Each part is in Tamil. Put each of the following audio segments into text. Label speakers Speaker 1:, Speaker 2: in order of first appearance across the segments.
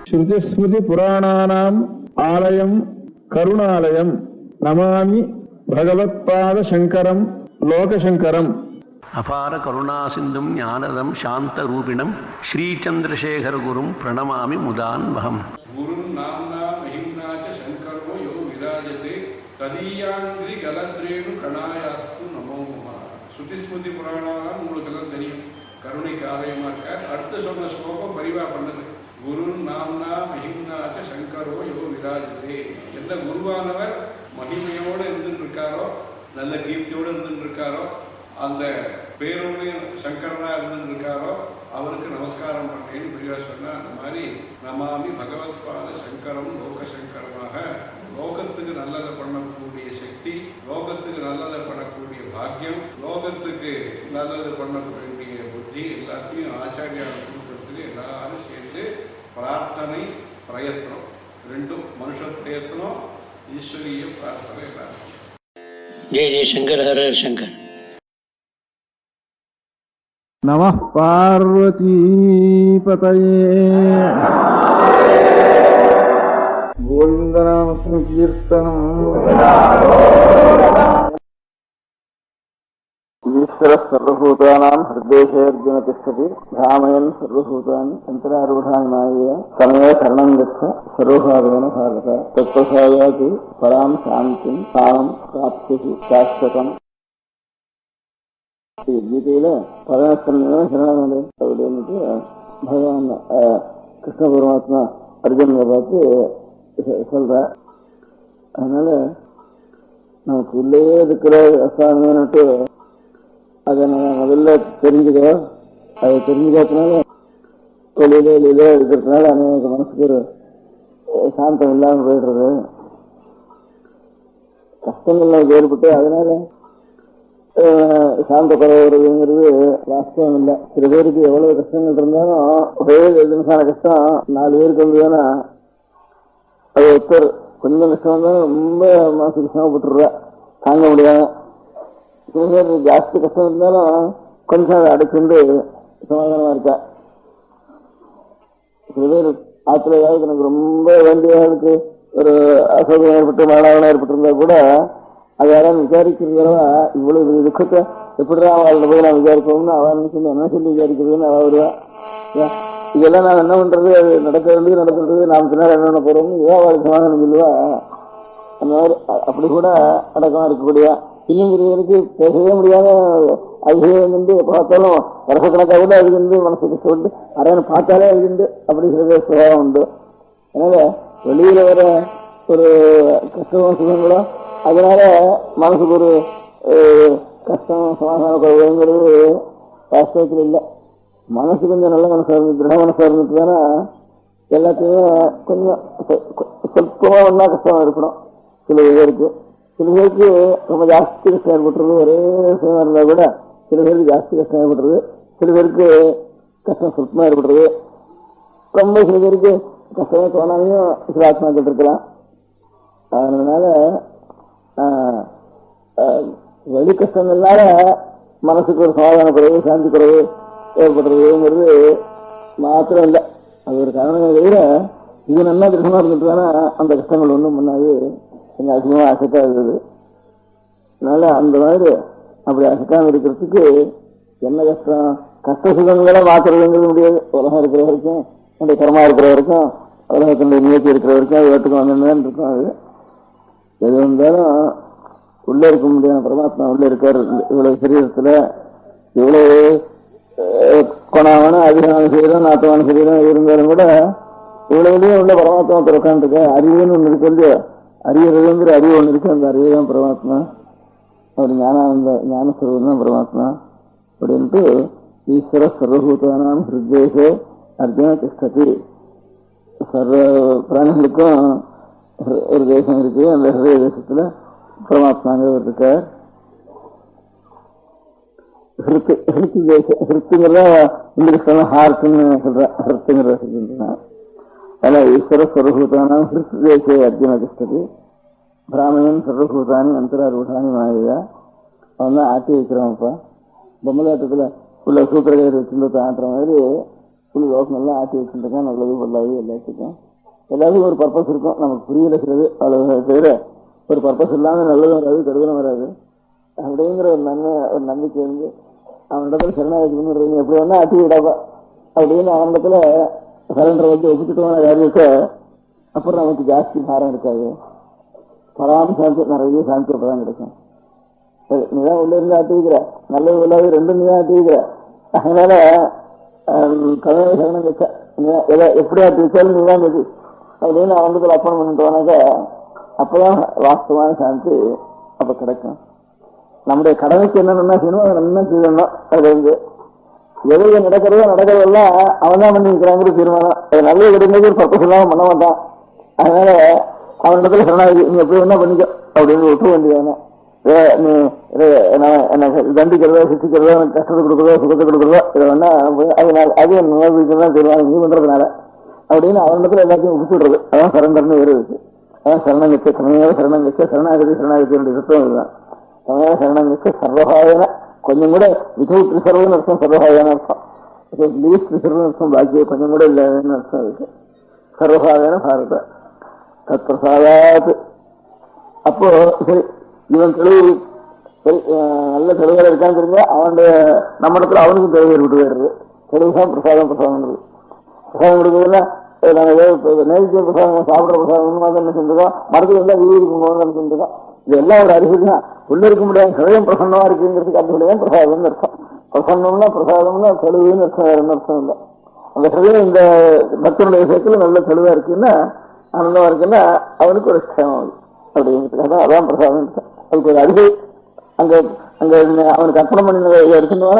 Speaker 1: ஸ்ருதிஸ்மிருதி புராணானாம் ஆலயம் கருணாலயம் நமாமி பகவத்பாத சங்கரம் லோகசங்கரம்.
Speaker 2: அபார கருணா சிந்தும் ஞானதம் சாந்த ரூபிணம் ஸ்ரீச்சந்திரசேகர குரும் பிரணமாமி முதான்வகம்.
Speaker 3: குரும் நாம்னா மஹிம்னாச்ச சங்கரோ யோ விராஜதே ததீயாங்கிரி கலத்ரேணு கணாயாஸ்து நமோ நமः. ஸ்ருதிஸ்மிருதி புராணாலாம் உங்களுக்கு எல்லாம் தெரியும், கருணைக்கு ஆலயமா இருக்கார். அடுத்து சொன்ன ஸ்லோகம் பரிவா பண்ணது. குரு நாம்னா மஹிம்னாச்ச சங்கரோ யோ விராஜதே. எந்த குருவானவர் மகிமையோடு இருந்துட்டு இருக்காரோ, நல்ல கீர்த்தியோடு இருந்துட்டு இருக்காரோ, அந்த பேரோடு சங்கரனா இருந்துட்டு இருக்காரோ அவருக்கு நமஸ்காரம் பண்ணேன்னு பெரியவா சொன்னா. அந்த மாதிரி நமாமி பகவத்பாத சங்கரம் லோகசங்கரமாக லோகத்துக்கு நல்லதை பண்ணக்கூடிய சக்தி, லோகத்துக்கு நல்லதை பண்ணக்கூடிய பாக்கியம், லோகத்துக்கு நல்லது பண்ணக்கூடிய புத்தி எல்லாத்தையும் ஆச்சாரியார் கொடுக்கறதுக்கு எல்லாரும் சேர்ந்து பிரார்த்தனை பிரயத்னம் ரெண்டும், மனுஷ பிரயத்னம் ஈஸ்வரிய பிரார்த்தனை எல்லாரும்.
Speaker 4: ஜெய ஜெயசங்கர், ஹர ஹர சங்கர்.
Speaker 1: நமः பார்வதீபதயே. கோவிந்தநாம சங்கீர்த்தனம். ஈஸ்வர சர்வபூதானாம் ஹிருதேஷே அர்ஜுன திஷ்டதி ராமயன் சர்வபூதானி அந்தராரூடானி மாயைய தமேவ சரணம் கச்ச சர்வபாவேன பாரத தத்வசாயாதி பராம் சாந்திம் தானம் பிராப்தி சாஸ்வதம். கீதையில பரமேஸ்வரன் சரணாகி அப்படின்ட்டு பகவான் கிருஷ்ண பரமாத்மா அர்ஜுனனை பார்த்து சொல்ற. அதனால நமக்கு உள்ளே இருக்கிற அசாமின்னுட்டு அதை நம்ம முதல்ல தெரிஞ்சுக்க, அதை தெரிஞ்சுக்கிறதுனால வெளியில இருக்கிறதுனால அநேக மனசுக்கு ஒரு சாந்தம் இல்லாமல் போயிடுறது, கஷ்டங்கள் நமக்கு ஏற்பட்டு அதனால சாந்த பரவுறதுங்கிறது வாஸ்தவம் இல்லை. சில பேருக்கு எவ்வளவு கஷ்டங்கள் இருந்தாலும் ஒரே 2 நிமிஷமான கஷ்டம் 4 பேருக்கு வந்ததுன்னா அது ஒருத்தர் கொஞ்சம் கஷ்டம் இருந்தாலும் ரொம்ப மனசு கஷ்டப்பட்டுருவா, தாங்க முடியாம. சில பேர் ஜாஸ்தி கஷ்டம் இருந்தாலும் கொஞ்சம் அதை அடைச்சுண்டு சமாதானமா இருக்கா. சில பேர் ஆத்துல ஏதாவது எனக்கு ரொம்ப வேண்டியவர்களுக்கு ஒரு அசௌகரியம் ஏற்பட்டு மரணம் ஏற்பட்டிருந்தா கூட அது யாராவது விசாரிக்கிறதா, இவ்வளவு துக்கத்தை எப்படிதான் அவள்கிட்ட போய் நான் விசாரிப்போம்னு அவன் சொல்லி என்ன சொல்லி விசாரிக்கிறதுன்னு அவ வருவா. இதெல்லாம் நான் என்ன பண்றது, அது நடக்கிறது நாம் பின்னாடி என்ன பண்ண போறோம்னு ஏன் அவளுக்கு சமாதானம் சொல்லுவா. அந்த மாதிரி அப்படி கூட அடக்கமா இருக்கக்கூடிய இன்னும் பேசவே முடியாத அதிகம் வந்து பார்த்தாலும் வருஷக்கணக்காக கூட அது வந்து மனசு கஷ்டப்பட்டு அரையான பார்த்தாலே அது வந்து அப்படிங்கிறது சுபாவம் உண்டு. அதனால வெளியில வர ஒரு கஷ்டமும் சுகங்களோ அதனால மனசுக்கு ஒரு கஷ்டம் சமாதான குறைவுங்கிறது வாஸ்தவத்தில் இல்லை. மனசு கொஞ்சம் நல்ல மனசா இருந்து திருட மனசா இருந்துட்டுதானா எல்லாத்தையுமே கொஞ்சம் சொற்பமா ஒன்னா கஷ்டமா இருக்கணும். சில பேருக்கு ரொம்ப ஜாஸ்தி கஷ்டம் ஏற்பட்டுறது, ஒரே விஷயமா இருந்தா கூட சில பேருக்கு ஜாஸ்தி கஷ்டம் ஏற்படுறது, சில பேருக்கு கஷ்டம் சொற்பமா ஏற்படுறது, ரொம்ப சில பேருக்கு கஷ்டமே தோணாமையும் சில ஆத்மாக்கள் இருக்கலாம். அதனால வெளி கஷ்டங்கள்னால மனசுக்கு ஒரு சமாதான குறைவு சாந்தி குறைவு ஏற்படுறதுங்கிறது மாத்திரம் இல்லை, அது ஒரு காரணம். தவிர இது நல்லா திருஷமா இருந்துட்டுதானா அந்த கஷ்டங்கள் ஒன்றும் முன்னாடி கொஞ்சம் அதிகமாக அசைக்கா இருக்குது. அதனால அந்த மாதிரி அப்படி அசைக்காம இருக்கிறதுக்கு என்ன கஷ்டம், கஷ்ட சுகங்களை மாத்துறதுங்கிறது முடியாது. உலகம் இருக்கிற வரைக்கும், அந்த கர்மா இருக்கிற வரைக்கும், உலகத்தினுடைய நிகழ்ச்சி இருக்கிற வரைக்கும் அது வீட்டுக்கு வந்துதான் இருக்கும். அது எது வந்தாலும் உள்ள இருக்க முடியாத பரமாத்மா உள்ள இருக்காரு. இவ்வளவு சரீரத்துல இவ்வளவு கொணாவான அதிகமான சரீரம் நாத்தமான சரீரம் இருந்தாலும் கூட இவ்வளவுலயும் உள்ள பரமாத்மா உட்காந்துருக்க. அறிவுன்னு ஒண்ணு இருக்கு இல்லையோ, அறியறதுங்கிற அறிவு ஒண்ணு இருக்கு, அந்த அறிவு தான் பரமாத்மா. அவர் ஞானஸ்வரூபம் தான் பரமாத்மா அப்படின்ட்டு ஈஸ்வர சர்வபூதானாம் ஹிருதேஷே அர்ஜுன திஷ்டதி. சர்வ பிராணிகளுக்கும் ஒரு தேசம் இருக்கு, அந்த ஹிருதய தேசத்துல பரமாத்மாங்கிறவர் இருக்கார். ஹிருத்துங்கிறத இங்கிலீஷ்ல ஹார்ட்னு சொல்ற, ஹிருத்துங்கிற அதனால ஈஸ்வர சர்வபூதானாம் ஹிருத் தேசே அர்ஜுன திஷ்டதி பிராமணன் சர்வபூதானி அந்தராரூடானி மாயா. அவன் தான் ஆட்டி வைக்கிறவன்ப்பா. பொம்மலாட்டத்துல உள்ள சூத்திரகர் வச்சுட்டு ஆட்டுற மாதிரி தோசை எல்லாம் ஆட்டி வச்சுருக்கேன். நல்லது பொல்லாது எல்லாத்துக்கும் ஒரு பர்பஸ் இருக்கும். நமக்கு புரியலைங்கிறது அவ்வளவு தவிர ஒரு பர்பஸ் இல்லாமல் நல்லதும் வராது கெடுதலும் வராது அப்படிங்கிற ஒரு நம்பிக்கை இருந்து அவனிடத்துல சரணாகி எப்படி வேணா ஆட்டி விடாப்பா அப்படின்னு அவனிடத்துல சரண்டரை வச்சு ஒப்பிச்சுட்டுவான காரியத்தை அப்புறம் நமக்கு ஜாஸ்தி பாரம் இருக்காது. பராம சாந்தி நிறைய சாந்தி அப்பதான் கிடைக்கும். நீதான் உள்ள இருந்து ஆட்டி வைக்கிற, நல்லது இல்லாத ரெண்டும் நீதான் ஆட்டி வைக்கிற. அதனால கதவை சரணம் வச்ச எப்படி ஆட்டி வச்சாலும் நீதான் கதி அப்படின்னு அவனிடத்துல அர்ப்பணம் பண்ணிட்டுவானாக்க அப்பதான் வாஸ்தவமான சாந்தி அப்ப கிடைக்கும். நம்முடைய கடமைக்கு என்னென்ன செய்யணும் அதை நல்லா செய்யணும். அது வந்து எது நடக்கிறதெல்லாம் அவன் தான் பண்ணி வைக்கிறாங்கிற தீர்மானம். அது நல்ல கிடைக்கிறது ஒரு பர்பஸ் இல்லாம பண்ண மாட்டான். அதனால அவனிடத்துல சரணாகி நீ எப்படி வேணா பண்ணிக்க அப்படின்னு விட்டு வேண்டியதானே. நீ என்ன தண்டிக்கிறதோ சித்திக்கிறதோ எனக்கு கஷ்டத்தை கொடுக்குறதோ சுகத்தை கொடுக்குறதோ இதை வேணா அது தான் தீர்மானம் நீ பண்றதுனால அப்படின்னு அவனிடத்துல எல்லாத்தையும் விட்டுடுறது. அதான் சரண்டர்னு வேறு இருக்கு. அதான் சரணங்கச்ச சமயம் சரணங்கச்ச சரணாகதி சரணாகத்தினுடைய தத்துவம் இதுதான். சமய சரணங்கச்ச சர்வகாயன கொஞ்சம் கூட விதவுட் ரிசர்வ்னு அர்த்தம், சர்வகாயன அர்த்தம். லீஸ்ட் ரிசர்வ்னு அர்த்தம், பாக்கிய கொஞ்சம் கூட இல்லைன்னு அர்த்தம் இருக்கு. சர்வகாயன பாரத தத் பிரசாதாத். அப்போ சரி இவன் தெளிவு சரி நல்ல தெளிவாக இருக்கான்னு தெரிஞ்சா அவனுடைய நம்ம இடத்துல அவனுக்கும் தெளிவு ஏற்பட்டு போயிடுறது. தெளிவுதான் பிரசாதம். பிரசாதம் கொடுக்குறதுன்னா நாங்கள் நேரடியாக பிரசாதம் சாப்பிட்ற பிரசாதம் என்ன செஞ்சுக்கோம், மரத்துல எல்லாம் வீடு இருக்கும்போது செஞ்சுக்கோம். இது எல்லாம் ஒரு அறிவு தான். உள்ள இருக்க முடியாது ஹிருதயம் பிரசன்னமா இருக்குங்கிறதுக்கு அர்த்தம் பிரசாதம்னு அர்த்தம். பிரசன்னம்னா பிரசாதம்னா தெளிவுன்னு அர்த்தம், வேற என்ன அர்த்தம் இல்லை. அந்த ஹிருதயம் இந்த பக்தனுடைய விஷயத்துல நல்ல தெளிவா இருக்குன்னா ஆனந்தமா இருக்குன்னா அவனுக்கு ஒரு க்ஷேமம் அப்படிங்கிறதுக்காக அதான் பிரசாதம். அதுக்கு ஒரு அறிவு அங்க அங்க அவனுக்கு அர்ப்பணம் பண்ணி இருக்குன்னா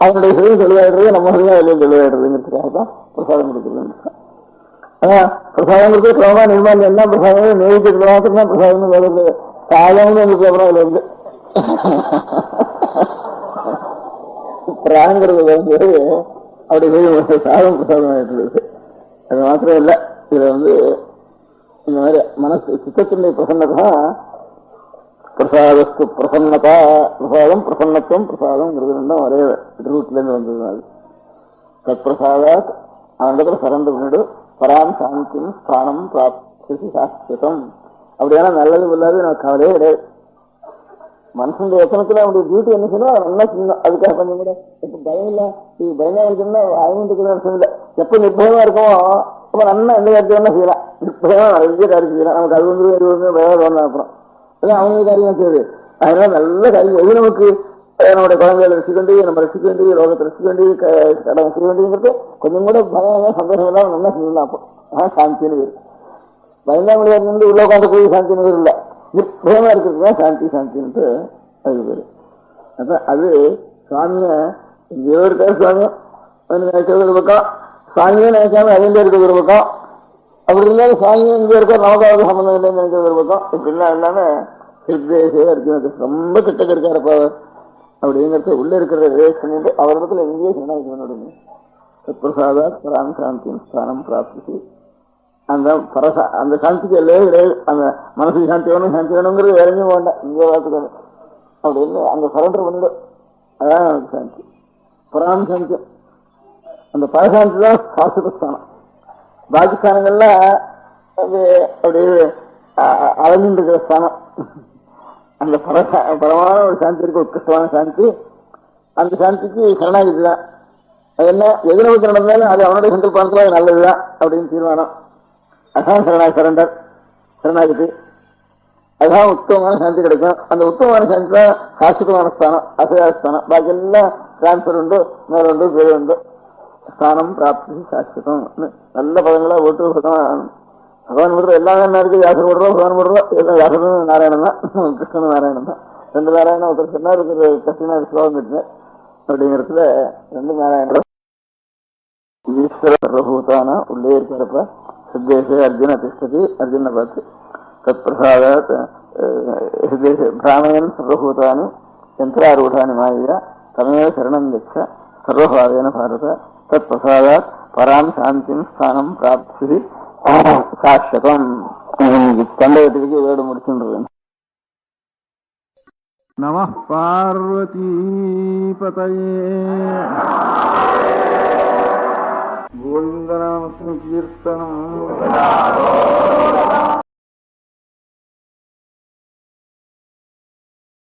Speaker 1: அவனுடைய ஹிருதயம் தெளிவாயிடுறது, நம்ம ஹிருதயம் அதிலையும் தெளிவாயிடுறதுங்கிறதுக்காக தான் பிரசாதம் கொடுக்குறதுன்னு. ஆனா பிரசாதம் கொடுத்து கிரமமா நிர்மாணம் என்ன பிரசாதம் நேரிட்டு மாத்திரம் தான் பிரசாதம் வருது. சாதம்னு எங்களுக்கு அப்புறம் அதுல இருந்து பிராங்கிறது வந்து அப்படி சாதம் பிரசாதம் ஆயிட்டு. அது மாத்திரம் இல்லை, இதுல வந்து இந்த மாதிரி மனசு சித்தத்தினுடைய பிரசன்னதா பிரசாதத்து பிரசன்னதா பிரசாதம் பிரசன்னத்துவம் பிரசாதம்ங்கிறது ரெண்டும் ஒரே ரூட்ல இருந்து வந்தது. அது தத் பிரசாதாத் அவனிடத்துல சரண்டு பண்ணிடு பராம் சாந்தியும் ஸ்தானம் பிராப்தி சாஸ்திரம். அப்படியான நல்லது இல்லாது எனக்கு கவலையே கிடையாது. மனுஷனுடைய யத்தனத்துல அவனுடைய டியூட்டி என்ன செய்யணும் அதை நல்லா செய்யணும். அதுக்காக கொஞ்சம் கூட இப்ப பயம் இல்லை, இது பயமா இருக்குன்னா ஆயுதத்துக்கு அர்த்தம் இல்லை. எப்ப நிர்பயமா இருக்கமோ அப்ப நல்லா எந்த காரியத்தை வேணா செய்யலாம். நிர்பயமா நிறைய காரியம் செய்யலாம். நமக்கு அது வந்து பயம் வேணும். அப்புறம் அதான் அவங்க காரியம் செய்யுது. அதனால நல்ல காரியம் எது நமக்கு நம்முடைய குழந்தைகளை ரசிக்க வேண்டியது, நம்ம ரசிக்க வேண்டியது, லோகத்தை ரசிக்க வேண்டியது, கடமை செய்ய வேண்டியதுங்கிறது கொஞ்சம் கூட பயம் சந்தோஷம் எல்லாம் நல்லா செய்யலாம். அப்போ அதான் சாந்தின்னு பேர். பயந்தாமொழியா இருந்து உள்ள உட்காந்து போய் சாந்தின்னு பேர் இல்லை, நிர்பயமா இருக்கிறதுதான் சாந்தி சாந்தின்ட்டு அது பேரு. அதான் அது சுவாமிய எங்கேயோ இருக்க சுவாமியும் நினைக்கிறது ஒரு பக்கம், சுவாமியே நினைக்காம அங்கே இருக்கிறது ஒரு பக்கம், அப்படி இருந்தாலும் சுவாமியும் இங்கே இருக்க நமக்காவது சம்பந்தம் இல்லைன்னு நினைக்கிறது ஒரு பக்கம். இப்படிலாம் இல்லாம சித்தேசே அர்ஜுனது ரொம்ப கிட்டக்க இருக்காரப்பா அப்படிங்கிறது உள்ள இருக்கிறத பண்ணிட்டு அவரிடத்துல எங்கேயே சரணாகி பிரசாதா பராம் சாந்தியும் ஸ்தானம் பிராப்தி. அந்த அந்த சாந்திக்கு எல்லையே கிடையாது. அந்த மனசுக்கு சாந்தி வேணுங்கிறது வேற எங்கேயும் வேண்டாம், இங்கே பார்த்துக்கணும் அப்படின்னு அங்க சரண்டர் பண்ணிடும். அதான் எனக்கு சாந்தி பராம் சாந்தியம். அந்த பரசாந்தி தான் சாஸ்திர ஸ்தானம். பாகிஸ்தானங்கள்லாம் அது அப்படியே அலைஞ்சிட்டு இருக்கிற ஸ்தானம். அந்த பரமான ஒரு சாந்தி இருக்கு, உத்கிருஷ்டமான சாந்தி. அந்த சாந்திக்கு சரணாகிதி தான். அது என்ன எது நமக்கு நடந்தாலும் அது அவனுடைய சங்கல்பத்துல அது நல்லதுதான் அப்படின்னு தீர்மானம். அதான் சரண்டர் சரணாகிதி. அதுதான் உத்தமமான சாந்தி கிடைக்கும். அந்த உத்தமமான சாந்தி தான் சாஸ்திரமான ஸ்தானம், அசையாஸ்தானம். பாக்கி எல்லாம் டிரான்ஸ்பர் உண்டு, மேலுண்டு, பேரு உண்டு. ஸ்தானம் பிராப்தி சாஸ்திரம் நல்ல பதங்களா ஓட்டு பகவான் விடுறோம். எல்லாமே என்ன இருக்கு, வியாசர் விடுறோம், பகவான் விடுறோம். எல்லாம் வியாசரும் நாராயணன் தான், கிருஷ்ணனும் நாராயணன் தான். ரெண்டு நாராயணன் ஒருத்தர் சொன்னா இருக்கிற கஷ்டனா ஸ்லோகம் கட்டின அப்படிங்கிறதுல ரெண்டு நாராயணன். ஈஸ்வர சர்வபூதானா உள்ளே இருக்கிறப்ப சித்தேசே அர்ஜுன திஷ்டதி. அர்ஜுன பார்த்து தத் பிரசாத பிராமயன் சர்வபூதானி யந்திராரூடானி மாயா தமேவ சரணம் கச்ச சர்வபாவேன பாரத தத் பிரசாதாத் பராம் சாந்திம் ஸ்தானம் பிராப்தி சாஸ்வதம். தண்டகத்துக்கு இதோடு முடிச்சுன்றது.
Speaker 5: நமः பார்வதி பதயே.
Speaker 1: கீர்த்தனம்